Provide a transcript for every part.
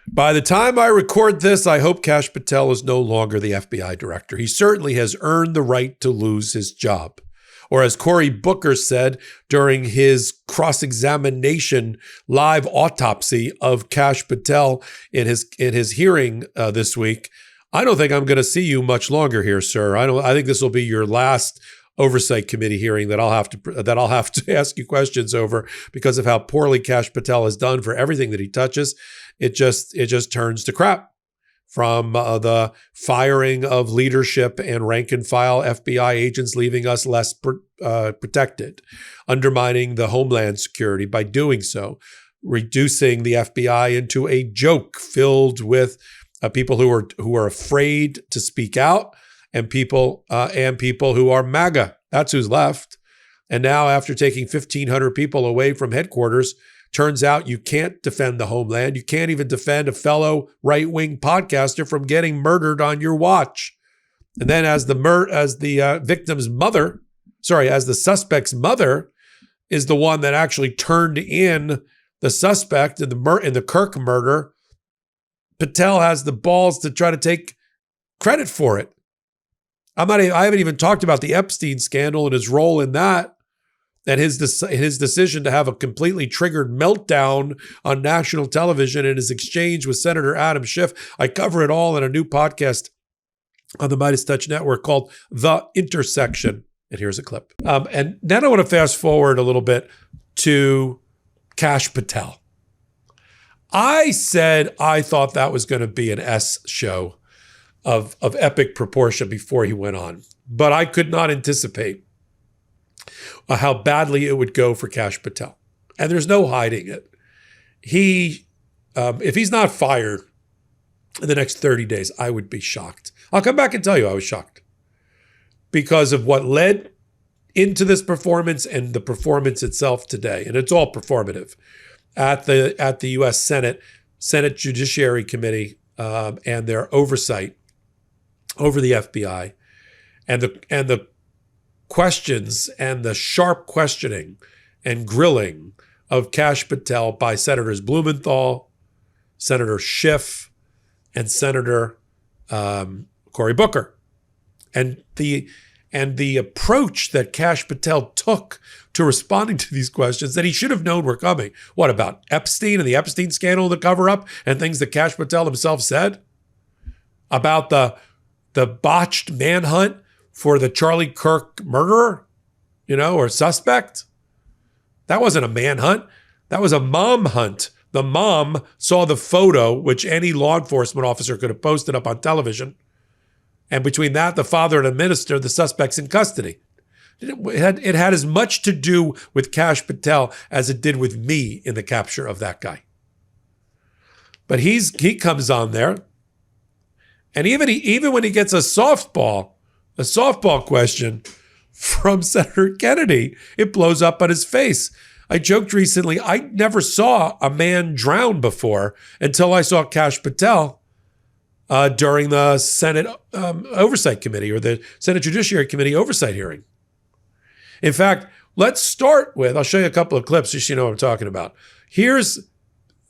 By the time I record this, I hope Kash Patel is no longer the FBI director. He certainly has earned the right to lose his job. Or as Cory Booker said during his cross-examination live autopsy of Kash Patel in his hearing this week, I don't think I'm going to see you much longer here, sir. I think this will be your last Oversight Committee hearing that I'll have to ask you questions over because of how poorly Kash Patel has done for everything that he touches. It just turns to crap. From the firing of leadership and rank and file FBI agents, leaving us less protected, undermining the Homeland Security by doing so, reducing the FBI into a joke filled with people who are afraid to speak out, and people who are MAGA. That's who's left. And now, after taking 1,500 people away from headquarters, turns out you can't defend the homeland. You can't even defend a fellow right-wing podcaster from getting murdered on your watch. And then as the suspect's mother is the one that actually turned in the suspect in the Kirk murder, Patel has the balls to try to take credit for it. I haven't even talked about the Epstein scandal and his role in that. And his decision to have a completely triggered meltdown on national television in his exchange with Senator Adam Schiff. I cover it all in a new podcast on the Midas Touch Network called The Intersection. And here's a clip. And then I want to fast forward a little bit to Kash Patel. I said I thought that was going to be an S show of epic proportion before he went on. But I could not anticipate how badly it would go for Kash Patel. And there's no hiding it. If he's not fired in the next 30 days, I would be shocked. I'll come back and tell you I was shocked because of what led into this performance and the performance itself today. And it's all performative at the U.S. Senate Judiciary Committee and their oversight over the FBI and the questions and the sharp questioning and grilling of Kash Patel by Senators Blumenthal, Senator Schiff, and Senator Cory Booker. And the approach that Kash Patel took to responding to these questions that he should have known were coming. What about Epstein and the Epstein scandal, the cover-up, and things that Kash Patel himself said? About the botched manhunt for the Charlie Kirk murderer, or suspect. That wasn't a manhunt. That was a mom hunt. The mom saw the photo, which any law enforcement officer could have posted up on television. And between that, the father and the minister, the suspect's in custody. It had as much to do with Kash Patel as it did with me in the capture of that guy. But he comes on there, and even when he gets a softball question from Senator Kennedy, it blows up on his face. I joked recently, I never saw a man drown before until I saw Kash Patel during the Senate Oversight Committee or the Senate Judiciary Committee oversight hearing. In fact, let's start with, I'll show you a couple of clips just so you know what I'm talking about. Here's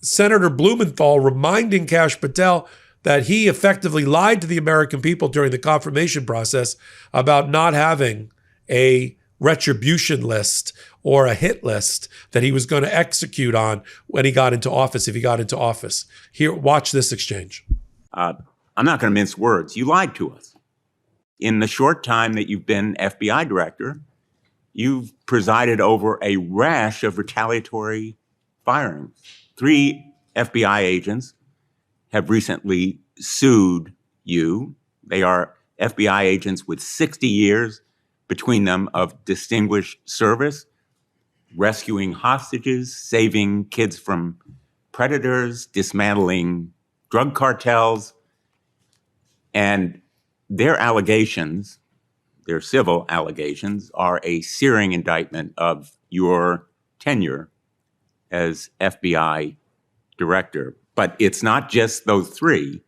Senator Blumenthal reminding Kash Patel that he effectively lied to the American people during the confirmation process about not having a retribution list or a hit list that he was going to execute on when he got into office, if he got into office. Here, watch this exchange. I'm not going to mince words. You lied to us. In the short time that you've been FBI director, you've presided over a rash of retaliatory firings. 3 FBI agents have recently sued you. They are FBI agents with 60 years between them of distinguished service, rescuing hostages, saving kids from predators, dismantling drug cartels. And their allegations, their civil allegations, are a searing indictment of your tenure as FBI director. But it's not just those 3.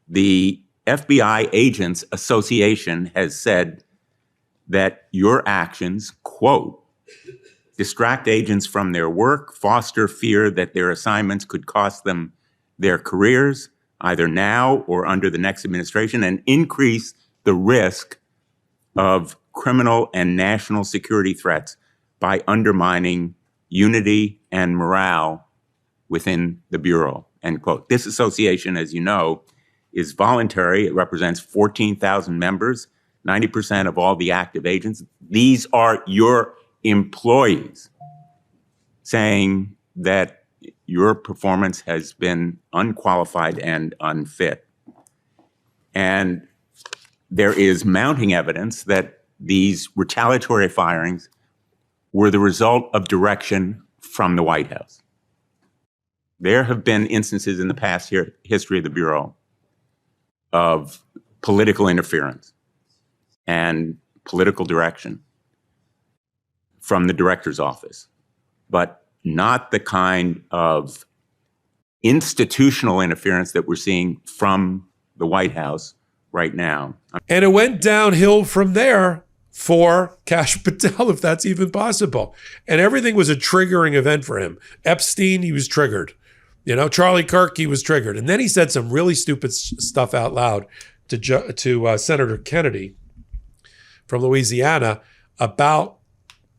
The FBI Agents Association has said that your actions, quote, distract agents from their work, foster fear that their assignments could cost them their careers, either now or under the next administration, and increase the risk of criminal and national security threats by undermining unity and morale within the Bureau, end quote. This association, as you know, is voluntary. It represents 14,000 members, 90% of all the active agents. These are your employees saying that your performance has been unqualified and unfit. And there is mounting evidence that these retaliatory firings were the result of direction from the White House. There have been instances in the past history of the Bureau of political interference and political direction from the director's office, but not the kind of institutional interference that we're seeing from the White House right now. And it went downhill from there for Kash Patel, if that's even possible. And everything was a triggering event for him. Epstein, he was triggered. You know, Charlie Kirk, he was triggered. And then he said some really stupid stuff out loud to Senator Kennedy from Louisiana about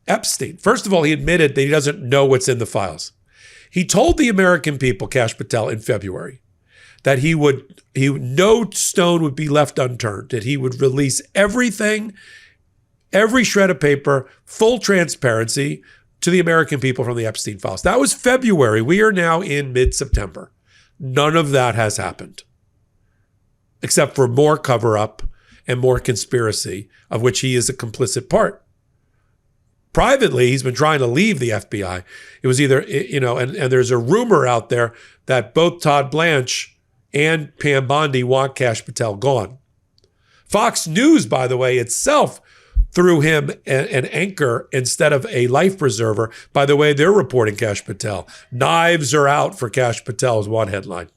Epstein. First of all, he admitted that he doesn't know what's in the files. He told the American people, Kash Patel, in February, that no stone would be left unturned, that he would release everything, every shred of paper, full transparency to the American people from the Epstein files. That was February. We are now in mid-September. None of that has happened, except for more cover-up and more conspiracy, of which he is a complicit part. Privately, he's been trying to leave the FBI. It was either, and there's a rumor out there that both Todd Blanche and Pam Bondi want Kash Patel gone. Fox News, by the way, itself threw him an anchor instead of a life preserver. By the way, they're reporting Kash Patel. Knives are out for Kash Patel is one headline.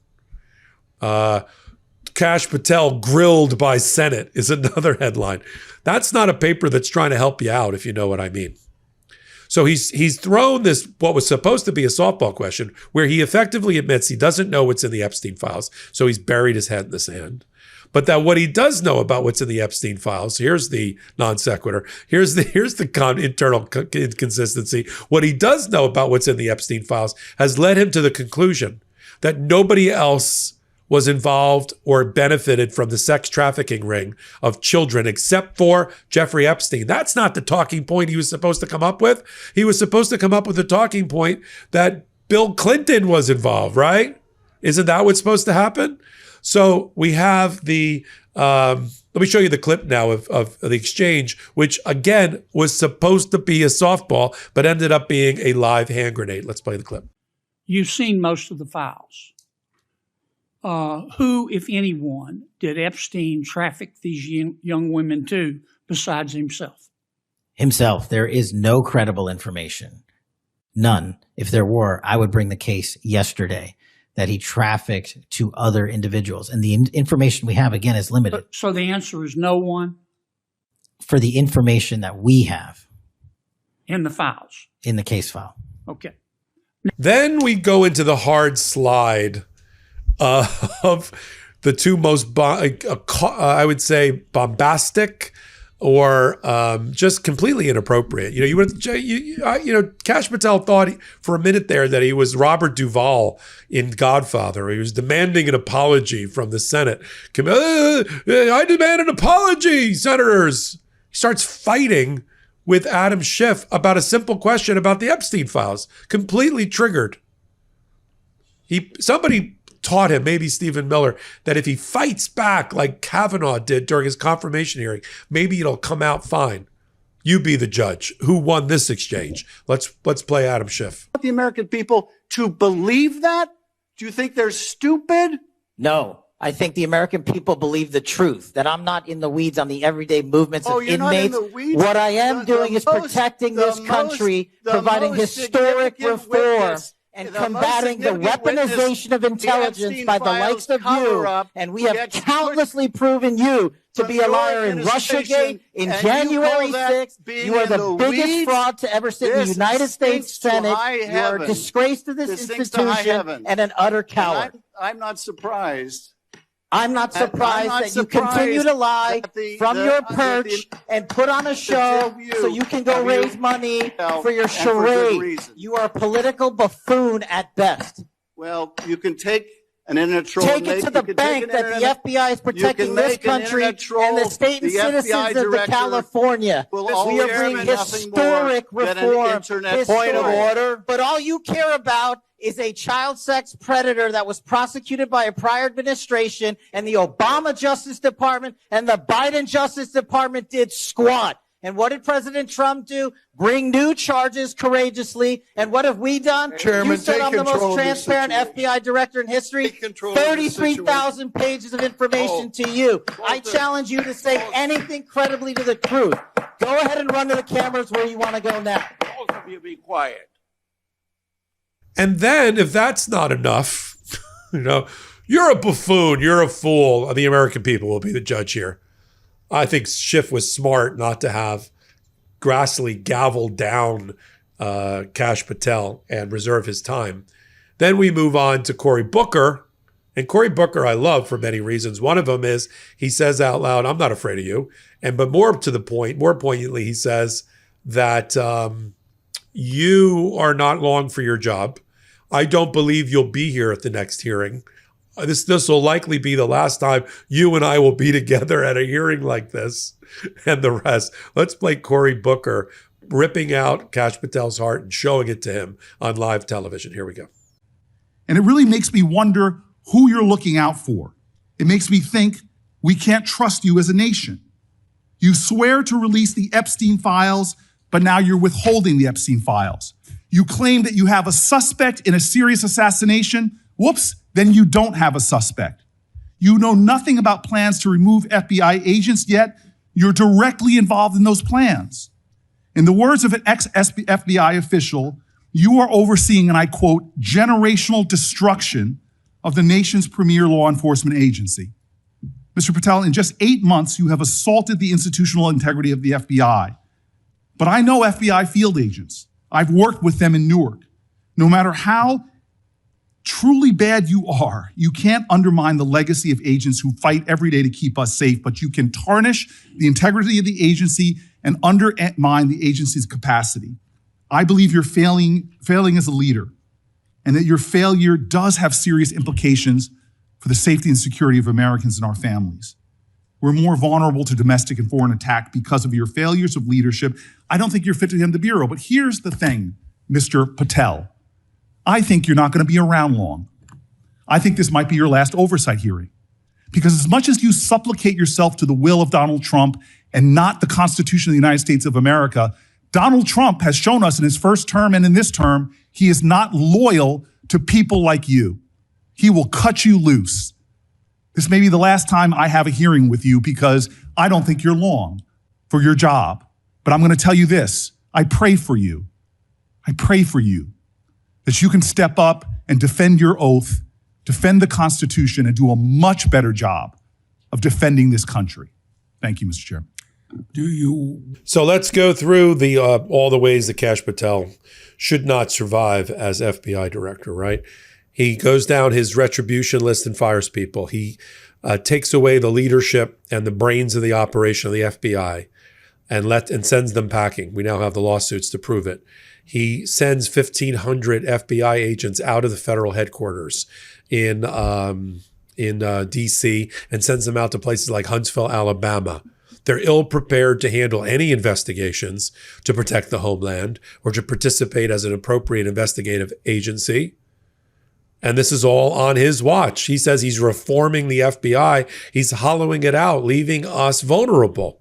Kash Patel grilled by Senate is another headline. That's not a paper that's trying to help you out, if you know what I mean. So he's thrown this, what was supposed to be a softball question, where he effectively admits he doesn't know what's in the Epstein files. So he's buried his head in the sand. But that what he does know about what's in the Epstein files, here's the non sequitur, here's the internal inconsistency. What he does know about what's in the Epstein files has led him to the conclusion that nobody else was involved or benefited from the sex trafficking ring of children except for Jeffrey Epstein. That's not the talking point he was supposed to come up with. He was supposed to come up with the talking point that Bill Clinton was involved, right? Isn't that what's supposed to happen? So we have the, let me show you the clip now of the exchange, which again was supposed to be a softball, but ended up being a live hand grenade. Let's play the clip. You've seen most of the files. Who, if anyone, did Epstein traffic these young women to besides himself? Himself. There is no credible information. None. If there were, I would bring the case yesterday that he trafficked to other individuals. And the information we have, again, is limited. So the answer is no one? For the information that we have. In the files? In the case file. Okay. Then we go into the hard slide of the two most, I would say, bombastic or just completely inappropriate. Kash Patel thought for a minute there that he was Robert Duvall in Godfather. He was demanding an apology from the Senate. I demand an apology, senators. He starts fighting with Adam Schiff about a simple question about the Epstein files. Completely triggered. Somebody taught him, maybe Stephen Miller, that if he fights back like Kavanaugh did during his confirmation hearing, maybe it'll come out fine. You be the judge. Who won this exchange? Let's play Adam Schiff. The American people to believe that? Do you think they're stupid? No. I think the American people believe the truth, that I'm not in the weeds on the everyday movements of you're inmates. Not in the weeds? What I am doing is protecting this country, providing historic reform and The most combating the significant witness, weaponization of intelligence Epstein by the files likes of you. cover-up And we have gets countlessly proven you to from be a your liar in administration, Russiagate, in and January you call that 6th. being You are in the the biggest weeds? fraud to ever sit in the This United States stinks to Senate. high You are a heaven. disgrace to this This stinks to high institution heaven. and an utter And coward. I'm not surprised. I'm not surprised that you continue to lie from your perch and put on a show so you can go raise money for your charade. You are a political buffoon at best. Well, you can take an internet troll. Take it to the bank that the FBI is protecting this country and the state and citizens of the California. We are bringing historic reform. Point of order. But all you care about is a child sex predator that was prosecuted by a prior administration, and the Obama Justice Department and the Biden Justice Department did squat. And what did President Trump do? Bring new charges courageously. And what have we done? Chairman, you said take I'm the control most of this transparent situation. FBI director in history. Take control of this 33,000 pages of information to you. I challenge you to say anything credibly to the truth. Go ahead and run to the cameras where you want to go now. Both of you be quiet. And then, if that's not enough, you're a buffoon, you're a fool. The American people will be the judge here. I think Schiff was smart not to have Grassley gavel down Kash Patel and reserve his time. Then we move on to Cory Booker. And Cory Booker I love for many reasons. One of them is he says out loud, I'm not afraid of you. But more to the point, more poignantly, he says that you are not long for your job. I don't believe you'll be here at the next hearing. This will likely be the last time you and I will be together at a hearing like this, and the rest. Let's play Cory Booker ripping out Kash Patel's heart and showing it to him on live television. Here we go. And it really makes me wonder who you're looking out for. It makes me think we can't trust you as a nation. You swear to release the Epstein files, but now you're withholding the Epstein files. You claim that you have a suspect in a serious assassination. Whoops, then you don't have a suspect. You know nothing about plans to remove FBI agents, yet you're directly involved in those plans. In the words of an ex-FBI official, you are overseeing, and I quote, generational destruction of the nation's premier law enforcement agency. Mr. Patel, in just 8 months, you have assaulted the institutional integrity of the FBI. But I know FBI field agents. I've worked with them in Newark. No matter how truly bad you are, you can't undermine the legacy of agents who fight every day to keep us safe, but you can tarnish the integrity of the agency and undermine the agency's capacity. I believe you're failing as a leader, and that your failure does have serious implications for the safety and security of Americans and our families. We're more vulnerable to domestic and foreign attack because of your failures of leadership. I don't think you're fit to hand the bureau, but here's the thing, Mr. Patel. I think you're not going to be around long. I think this might be your last oversight hearing. Because as much as you supplicate yourself to the will of Donald Trump and not the Constitution of the United States of America, Donald Trump has shown us in his first term and in this term, he is not loyal to people like you. He will cut you loose. This may be the last time I have a hearing with you because I don't think you're long for your job. But I'm going to tell you this. I pray for you. I pray for you that you can step up and defend your oath, defend the Constitution, and do a much better job of defending this country. Thank you, Mr. Chairman. So let's go through the all the ways that Kash Patel should not survive as FBI director, right? He goes down his retribution list and fires people. He takes away the leadership and the brains of the operation of the FBI and sends them packing. We now have the lawsuits to prove it. He sends 1,500 FBI agents out of the federal headquarters in D.C. and sends them out to places like Huntsville, Alabama. They're ill-prepared to handle any investigations to protect the homeland or to participate as an appropriate investigative agency. And this is all on his watch. He says he's reforming the FBI. He's hollowing it out, leaving us vulnerable.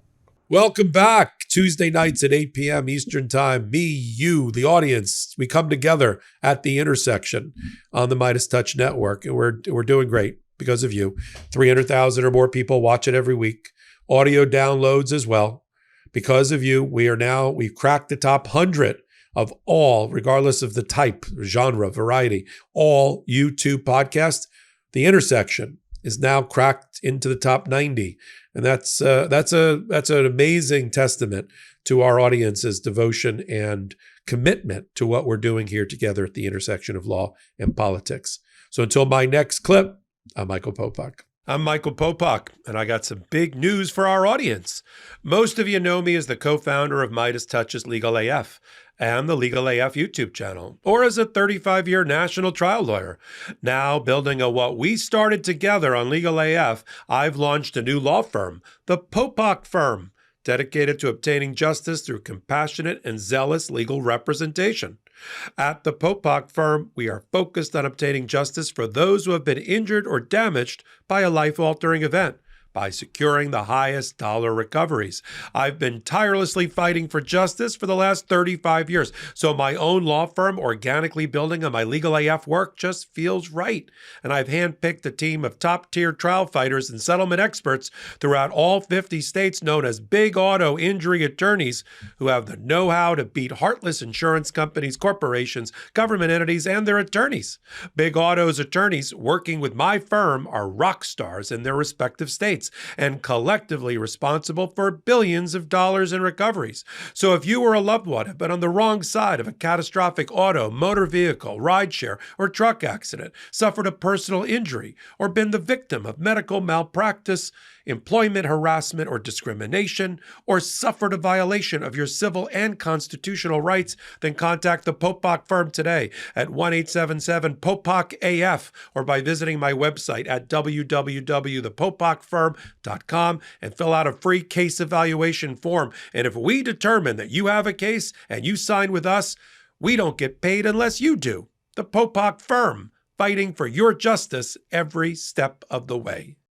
Welcome back. Tuesday nights at 8 p.m. Eastern Time. Me, you, the audience, we come together at the intersection on the Midas Touch Network. And we're doing great because of you. 300,000 or more people watch it every week. Audio downloads as well. Because of you, we've cracked the top 100 of all, regardless of the type, genre, variety, all YouTube podcasts. The Intersection is now cracked into the top 90. And that's an amazing testament to our audience's devotion and commitment to what we're doing here together at the intersection of law and politics. So until my next clip, I'm Michael Popok. I'm Michael Popok, and I got some big news for our audience. Most of you know me as the co-founder of Midas Touch's Legal AF and the Legal AF YouTube channel, or as a 35-year national trial lawyer. Now, building on what we started together on Legal AF, I've launched a new law firm, the Popok Firm, dedicated to obtaining justice through compassionate and zealous legal representation. At the Popok Firm, we are focused on obtaining justice for those who have been injured or damaged by a life-altering event by securing the highest dollar recoveries. I've been tirelessly fighting for justice for the last 35 years, so my own law firm organically building on my Legal AF work just feels right. And I've handpicked a team of top-tier trial fighters and settlement experts throughout all 50 states known as big auto injury attorneys who have the know-how to beat heartless insurance companies, corporations, government entities, and their attorneys. Big Auto's attorneys working with my firm are rock stars in their respective states and collectively responsible for billions of dollars in recoveries. So if you or a loved one have been on the wrong side of a catastrophic auto, motor vehicle, rideshare, or truck accident, suffered a personal injury, or been the victim of medical malpractice, employment harassment or discrimination, or suffered a violation of your civil and constitutional rights, then contact the Popok Firm today at 1-877-POPOK-AF or by visiting my website at www.thepopokfirm.com and fill out a free case evaluation form. And if we determine that you have a case and you sign with us, we don't get paid unless you do. The Popok Firm, fighting for your justice every step of the way.